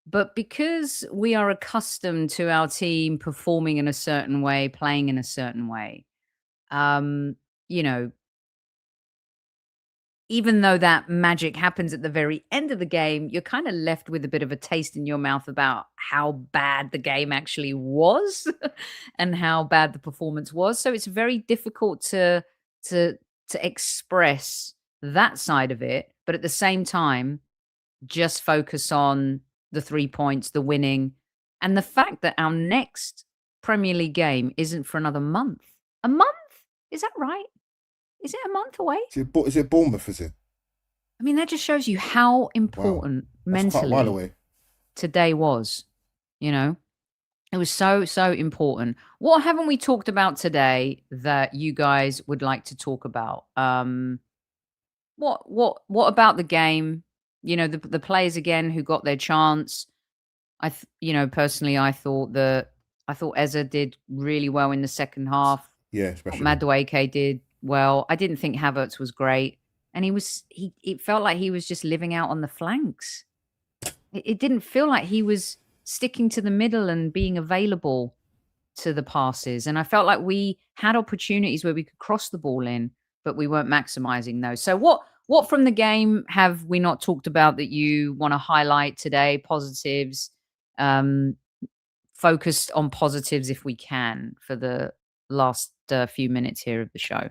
But because we are accustomed to our team performing in a certain way, playing in a certain way, even though that magic happens at the very end of the game, you're kind of left with a bit of a taste in your mouth about how bad the game actually was and how bad the performance was. So it's very difficult to express that side of it, but at the same time, just focus on the 3 points, the winning, and the fact that our next Premier League game isn't for another month. A month? Is that right? Is it a month away? Is it Bournemouth, is it? I mean, that just shows you how important mentally today was, It was so, so important. What haven't we talked about today that you guys would like to talk about? What about the game? The players again who got their chance. Personally, I thought Eza did really well in the second half. Yeah, especially Madueke did well. I didn't think Havertz was great, and it felt like he was just living out on the flanks. It didn't feel like he was sticking to the middle and being available to the passes. And I felt like we had opportunities where we could cross the ball in, but we weren't maximizing those. So what from the game have we not talked about that you want to highlight today? Positives, focused on positives if we can for the last few minutes here of the show.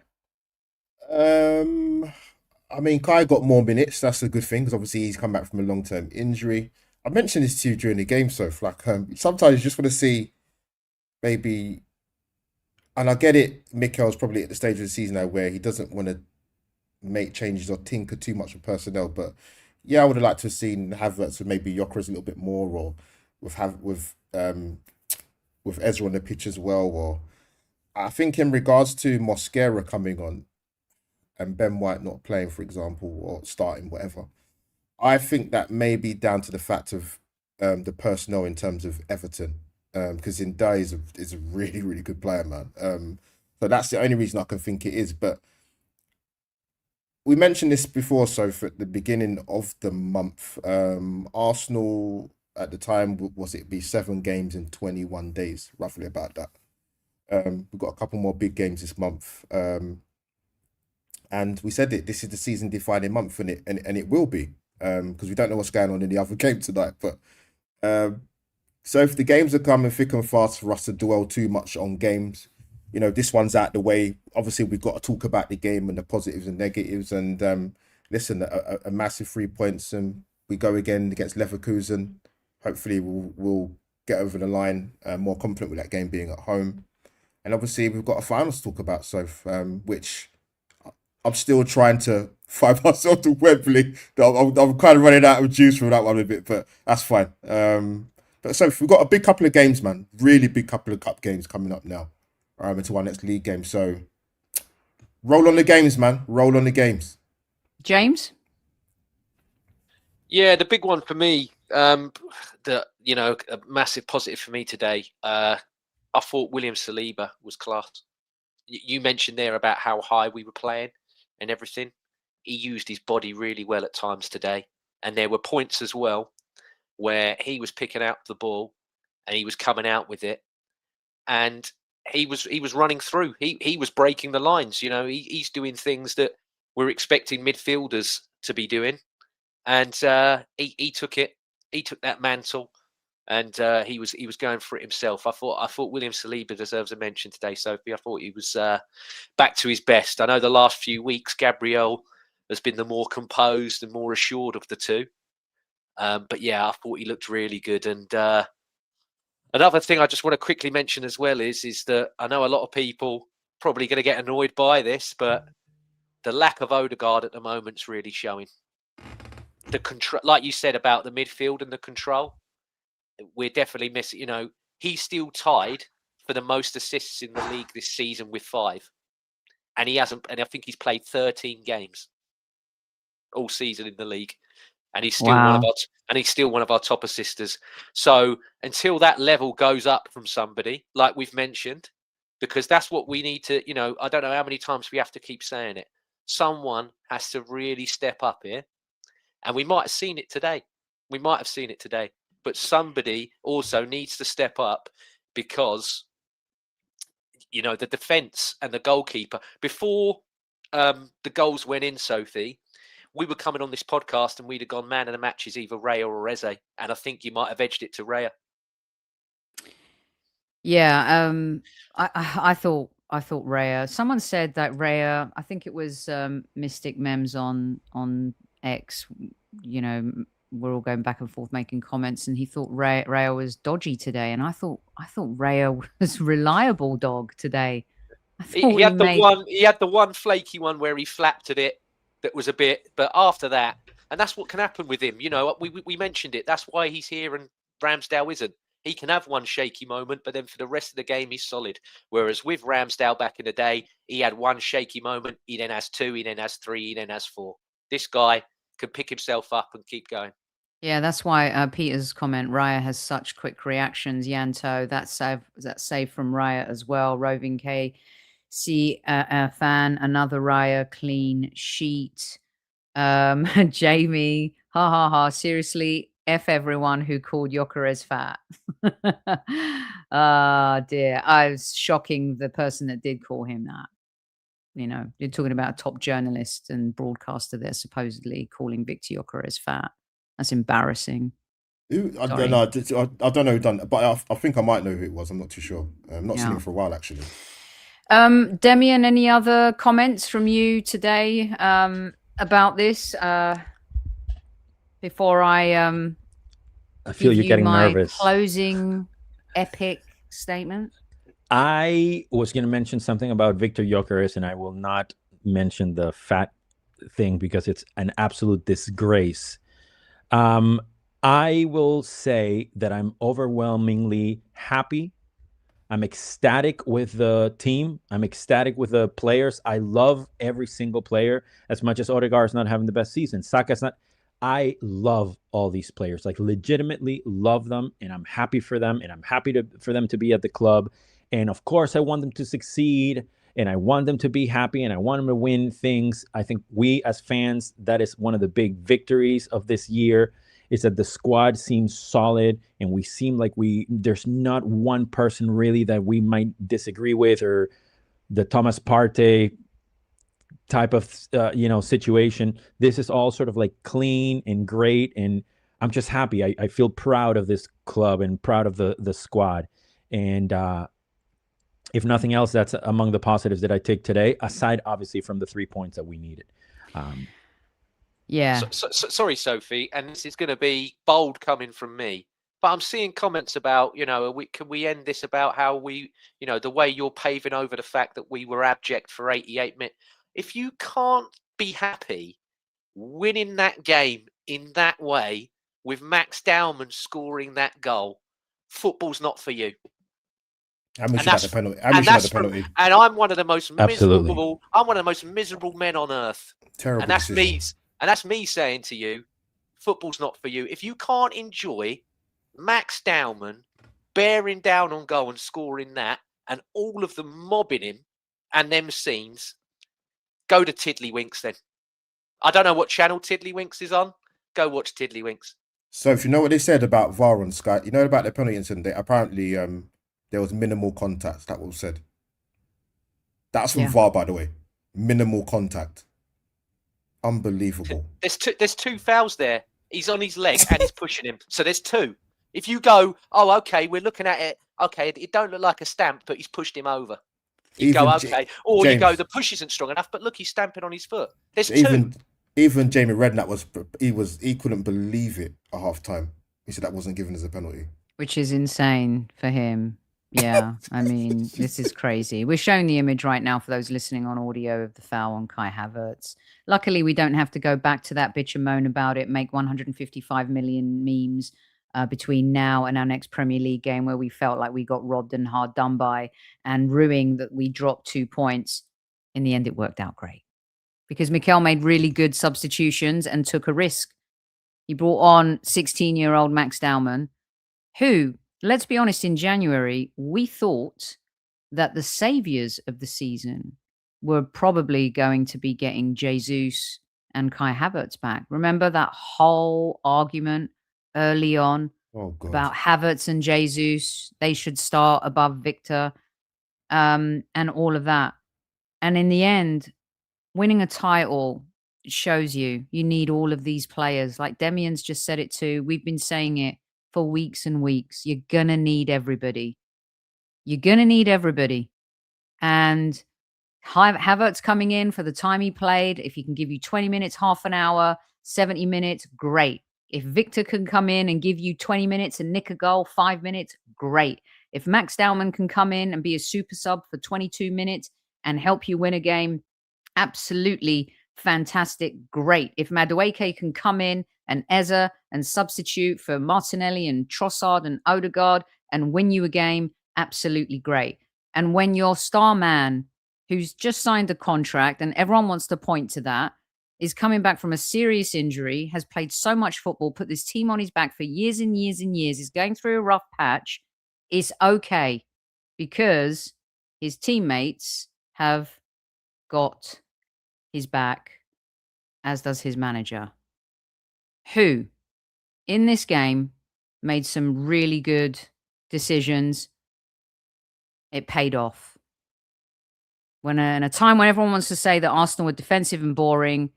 I mean, Kai got more minutes. That's a good thing because obviously he's come back from a long-term injury. I mentioned this to you during the game, Soph. Like, sometimes you just want to see maybe, and I get it, Mikel's probably at the stage of the season now where he doesn't want to make changes or tinker too much with personnel. But yeah, I would have liked to have seen Havertz with maybe GYÖKERES a little bit more, or with Ezra on the pitch as well. Or I think in regards to Mosquera coming on and Ben White not playing, for example, or starting, whatever, I think that may be down to the fact of the personnel in terms of Everton, because Ndai is a really, really good player, man. So that's the only reason I can think it is. But we mentioned this before, so at the beginning of the month, Arsenal at the time, was it be 7 games in 21 days, roughly about that. We've got a couple more big games this month. And we said this is the season defining month, and it will be, because we don't know what's going on in the other game tonight. But so if the games are coming thick and fast for us to dwell too much on games, you know, this one's out the way. Obviously, we've got to talk about the game and the positives and negatives. And listen, a massive 3 points, and we go again against Leverkusen. Hopefully, we'll get over the line more confident with that game being at home. And obviously, we've got a final to talk about, which I'm still trying to find myself to Wembley. I'm kind of running out of juice from that one a bit, but that's fine. But so we've got a big couple of games, man. Really big couple of cup games coming up now. Into our next league game. So roll on the games, man. Roll on the games. James? Yeah, the big one for me, a massive positive for me today. I thought William Saliba was class. You mentioned there about how high we were playing and everything. He used his body really well at times today. And there were points as well where he was picking out the ball and he was coming out with it. And he was running through. He was breaking the lines. You know, he's doing things that we're expecting midfielders to be doing. And he took it. He took that mantle. And he was going for it himself. I thought William Saliba deserves a mention today, Sophie. I thought he was back to his best. I know the last few weeks, Gabriel has been the more composed and more assured of the two. But yeah, I thought he looked really good. And another thing I just want to quickly mention as well is that I know a lot of people probably going to get annoyed by this, but the lack of Odegaard at the moment is really showing. The control, like you said about the midfield and the control. We're definitely missing, you know, he's still tied for the most assists in the league this season with 5. And he hasn't, and I think he's played 13 games all season in the league. And he's still one of our top assisters. So until that level goes up from somebody, like we've mentioned, because that's what we need to, you know, I don't know how many times we have to keep saying it. Someone has to really step up here. And we might have seen it today. But somebody also needs to step up because, you know, the defence and the goalkeeper, before the goals went in, Sophie, we were coming on this podcast and we'd have gone, man of the match is either Raya or Eze. And I think you might have edged it to Raya. Yeah, I thought Raya. Someone said that Raya, I think it was Mystic Mems on X, you know, we're all going back and forth making comments, and he thought Raya was dodgy today, and I thought Raya was reliable dog today. He had the one flaky one where he flapped at it that was a bit, but after that, and that's what can happen with him. You know, we mentioned it. That's why he's here and Ramsdale isn't. He can have one shaky moment, but then for the rest of the game, he's solid. Whereas with Ramsdale back in the day, he had one shaky moment. He then has 2, he then has 3, he then has 4. This guy can pick himself up and keep going. Yeah, that's why Peter's comment, Raya has such quick reactions. Yanto, that save from Raya as well. Roving K, fan, another Raya clean sheet. Jamie, ha. Seriously, F everyone who called Gyökeres fat. Ah, dear. I was shocking the person that did call him that. You know, you're talking about a top journalist and broadcaster there supposedly calling VIKTOR Gyökeres fat. That's embarrassing. I don't know who done that, but I think I might know who it was. I'm not too sure. I've not seen it for a while, actually. Demian, any other comments from you today about this? Before I feel you're getting nervous. Closing epic statement. I was going to mention something about VIKTOR Gyökeres, and I will not mention the fat thing because it's an absolute disgrace. I will say that I'm overwhelmingly happy. I'm ecstatic with the team. I'm ecstatic with the players. I love every single player as much as Odegaard's not having the best season. Saka's not. I love all these players, like legitimately love them, and I'm happy for them, and I'm happy for them to be at the club. And of course, I want them to succeed, and I want them to be happy, and I want them to win things. I think we as fans, that is one of the big victories of this year, is that the squad seems solid, and we seem like there's not one person really that we might disagree with, or the Thomas Partey type of situation. This is all sort of like clean and great, and I'm just happy. I feel proud of this club and proud of the squad. And if nothing else, that's among the positives that I take today, aside obviously from the 3 points that we needed. Yeah. Sorry, Sophie, and this is going to be bold coming from me, but I'm seeing comments about, can we end this about how we, the way you're paving over the fact that we were abject for 88 minutes. If you can't be happy winning that game in that way with Max Dman scoring that goal, football's not for you. And we should have the penalty. And I'm one of the most Absolutely. miserable. I'm one of the most miserable men on earth. Terrible And that's decision. me. And that's me saying to you, football's not for you. If you can't enjoy Max Dman bearing down on goal and scoring that, and all of them mobbing him and them scenes, go to Tiddlywinks then. I don't know what channel Tiddlywinks is on. Go watch Tiddlywinks. So if you know what they said about VAR on Sky, you know about the penalty incident, apparently there was minimal contact. That was said. That's from VAR, by the way. Minimal contact. Unbelievable. There's two fouls there. He's on his leg and he's pushing him. So there's two. If you go, oh, okay, we're looking at it. Okay, it don't look like a stamp, but he's pushed him over. You go, okay. Or James, you go, the push isn't strong enough, but look, he's stamping on his foot. There's two. Even Jamie Redknapp he couldn't believe it at half time. He said that wasn't given as a penalty. Which is insane for him. Yeah, I mean, this is crazy. We're showing the image right now for those listening on audio of the foul on Kai Havertz. Luckily, we don't have to go back to that bitch and moan about it, make 155 million memes between now and our next Premier League game where we felt like we got robbed and hard done by, and ruining that we dropped 2 points. In the end, it worked out great because Mikel made really good substitutions and took a risk. He brought on 16-year-old Max Dman, who, let's be honest, in January, we thought that the saviors of the season were probably going to be getting Jesus and Kai Havertz back. Remember that whole argument early on about Havertz and Jesus? They should start above VIKTOR and all of that. And in the end, winning a title shows you need all of these players. Like DEMIAN's just said it too. We've been saying it for weeks and weeks. You're going to need everybody. You're going to need everybody. And Havertz coming in for the time he played, if he can give you 20 minutes, half an hour, 70 minutes, great. If VIKTOR can come in and give you 20 minutes and nick a goal, 5 minutes, great. If Max Dman can come in and be a super sub for 22 minutes and help you win a game, absolutely fantastic, great. If Madueke can come in and Eze and substitute for Martinelli and Trossard and Odegaard and win you a game, absolutely great. And when your star man, who's just signed a contract, and everyone wants to point to that, is coming back from a serious injury, has played so much football, put this team on his back for years and years and years, is going through a rough patch, it's okay because his teammates have got his back, as does his manager, who in this game made some really good decisions. It paid off. When in a time when everyone wants to say that Arsenal were defensive and boring,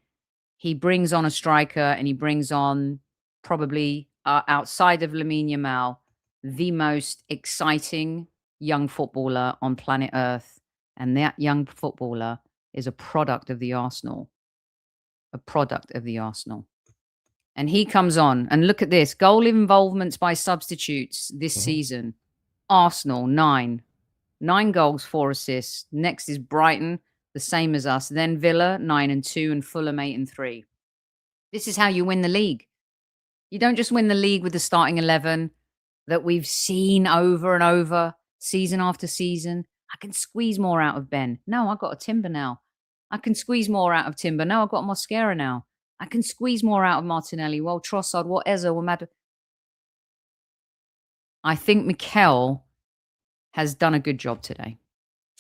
he brings on a striker, and he brings on probably outside of Lamine Yamal, the most exciting young footballer on planet Earth. And that young footballer is a product of the Arsenal. A product of the Arsenal. And he comes on, and look at this. Goal involvements by substitutes this season. Arsenal, 9. 9 goals, 4 assists. Next is Brighton, the same as us. Then Villa, 9 and 2, and Fulham, 8 and 3. This is how you win the league. You don't just win the league with the starting 11 that we've seen over and over, season after season. I can squeeze more out of Ben. No, I've got a Timber now. I can squeeze more out of Timber. No, I've got a Mosquera now. I can squeeze more out of Martinelli. Well, Trossard, what Eze, what Mad. I think Mikel has done a good job today.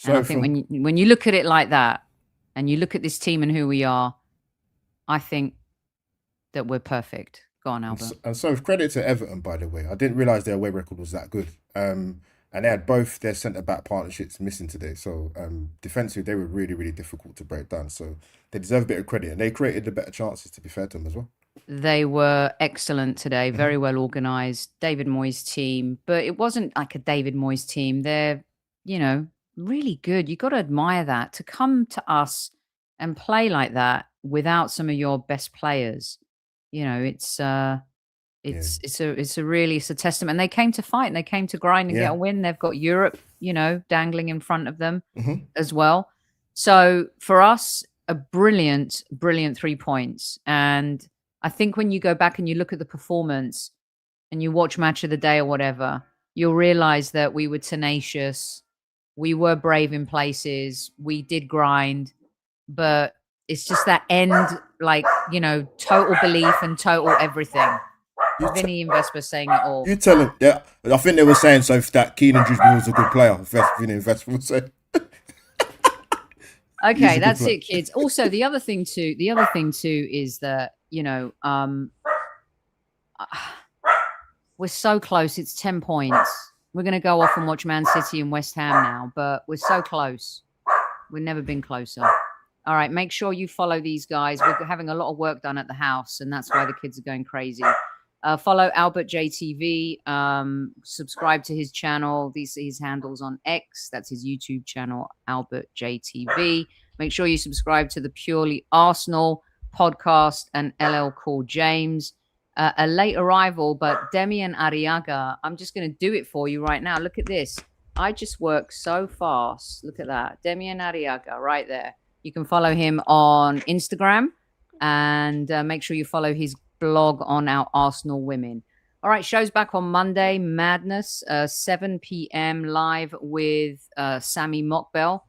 And So I think from when you look at it like that, and you look at this team and who we are, I think that we're perfect. Go on, Albert. and so credit to Everton, by the way. I didn't realise their away record was that good. And they had both their centre-back partnerships missing today. So defensively, they were really, really difficult to break down. So they deserve a bit of credit. And they created the better chances, to be fair to them as well. They were excellent today, very well organised. David Moyes' team. But it wasn't like a David Moyes team. They're, you know, really good. You got to admire that. To come to us and play like that without some of your best players, you know, it's a testament. And they came to fight and they came to grind and get a win. They've got Europe, you know, dangling in front of them as well. So for us, a brilliant 3 points. And I think when you go back and you look at the performance and you watch Match of the Day or whatever, you'll realize that we were tenacious. We were brave in places. We did grind, but it's just that end, like, you know, total belief and total everything. Vinny Vespa saying it all. You tell him. Yeah, I think they were saying so that Keenan Drewsbury was a good player. Vinny Vespa was saying. Okay, that's it, kids. Also, the other thing too is that, you know, we're so close. It's 10 points. We're going to go off and watch Man City and West Ham now, but we're so close. We've never been closer. All right, make sure you follow these guys. We're having a lot of work done at the house, and that's why the kids are going crazy. Follow Albert JTV. Subscribe to his channel. These are his handles on X. That's his YouTube channel, Albert JTV. Make sure you subscribe to the Purely Arsenal podcast and LL Cool James. A late arrival, but Demian Arriaga. I'm just going to do it for you right now. Look at this. I just work so fast. Look at that. Demian Arriaga right there. You can follow him on Instagram and make sure you follow his blog on our Arsenal women. All right, show's back on Monday. Madness, 7 p.m. live with Sammy Mockbell,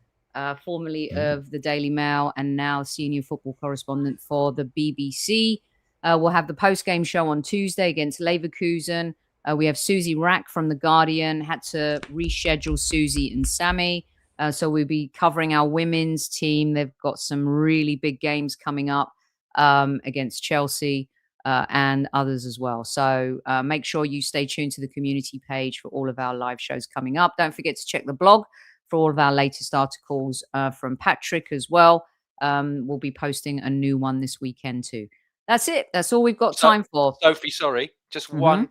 formerly of the Daily Mail and now senior football correspondent for the BBC. We'll have the post-game show on Tuesday against Leverkusen. We have Susie Rack from The Guardian. Had to reschedule Susie and Sammy. So we'll be covering our women's team. They've got some really big games coming up against Chelsea and others as well. So make sure you stay tuned to the community page for all of our live shows coming up. Don't forget to check the blog for all of our latest articles from Patrick as well. We'll be posting a new one this weekend too. That's it. That's all we've got time for. Sophie, sorry. Just one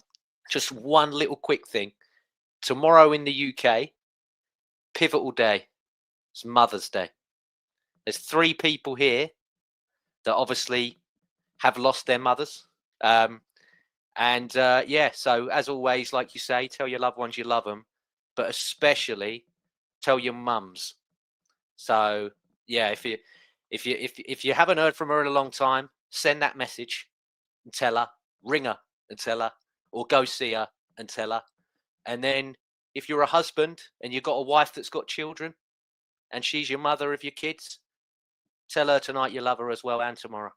little quick thing. Tomorrow in the UK, pivotal day. It's Mother's Day. There's 3 people here that obviously have lost their mothers. So as always, like you say, tell your loved ones you love them, but especially tell your mums. So yeah, if you haven't heard from her in a long time, send that message and tell her, ring her and tell her, or go see her and tell her. And then if you're a husband and you've got a wife that's got children and she's your mother of your kids, tell her tonight you love her as well and tomorrow.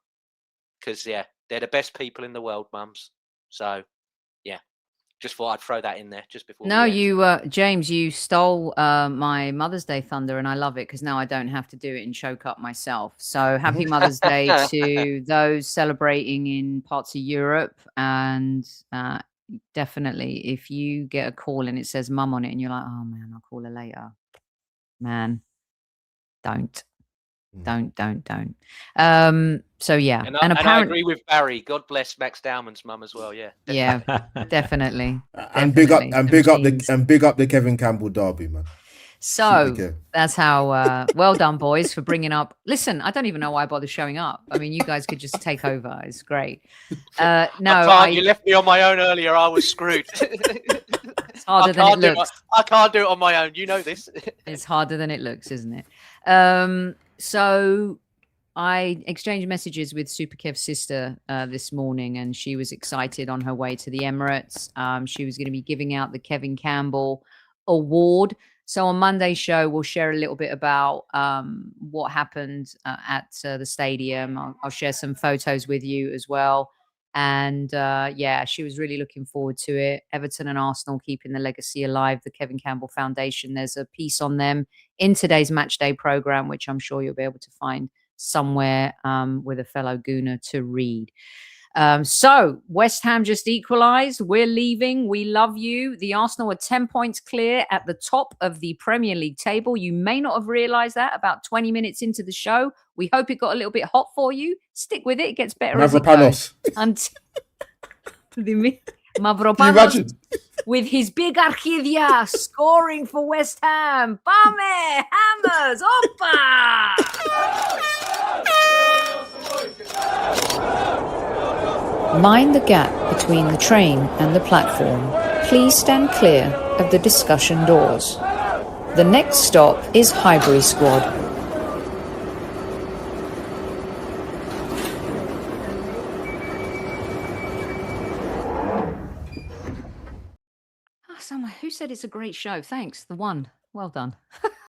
Because, yeah, they're the best people in the world, mums. So, yeah, just thought I'd throw that in there just before. No, James, you stole my Mother's Day thunder, and I love it because now I don't have to do it and choke up myself. So happy Mother's Day to those celebrating in parts of Europe. And definitely, if you get a call and it says mum on it and you're like, oh, man, I'll call her later. Man, don't. So yeah, and I agree with Barry. God bless Max Dman's mum as well. Yeah, yeah, definitely. And big up the Kevin Campbell derby, man. So that's how. Well done, boys, for bringing up. Listen, I don't even know why I bother showing up. I mean, you guys could just take over. It's great. You left me on my own earlier. I was screwed. It's harder than it looks. I can't do it on my own. You know this. It's harder than it looks, isn't it? So I exchanged messages with Super Kev's sister this morning, and she was excited on her way to the Emirates. She was going to be giving out the Kevin Campbell Award So on Monday's show, we'll share a little bit about what happened at the stadium. I'll share some photos with you as well. And yeah, she was really looking forward to it. Everton and Arsenal keeping the legacy alive, the Kevin Campbell Foundation. There's a piece on them in today's match day program, which I'm sure you'll be able to find somewhere with a fellow Gooner to read. So West Ham just equalised. We're leaving. We love you. The Arsenal are 10 points clear at the top of the Premier League table. You may not have realised that about 20 minutes into the show. We hope it got a little bit hot for you. Stick with it. It gets better as it goes. Mavropanos with his big Arcadia scoring for West Ham. Bame! Hammers! Opa! Mind the gap between the train and the platform. Please stand clear of the discussion doors. The next stop is Highbury Squad. Who said it's a great show? Thanks. The one. Well done.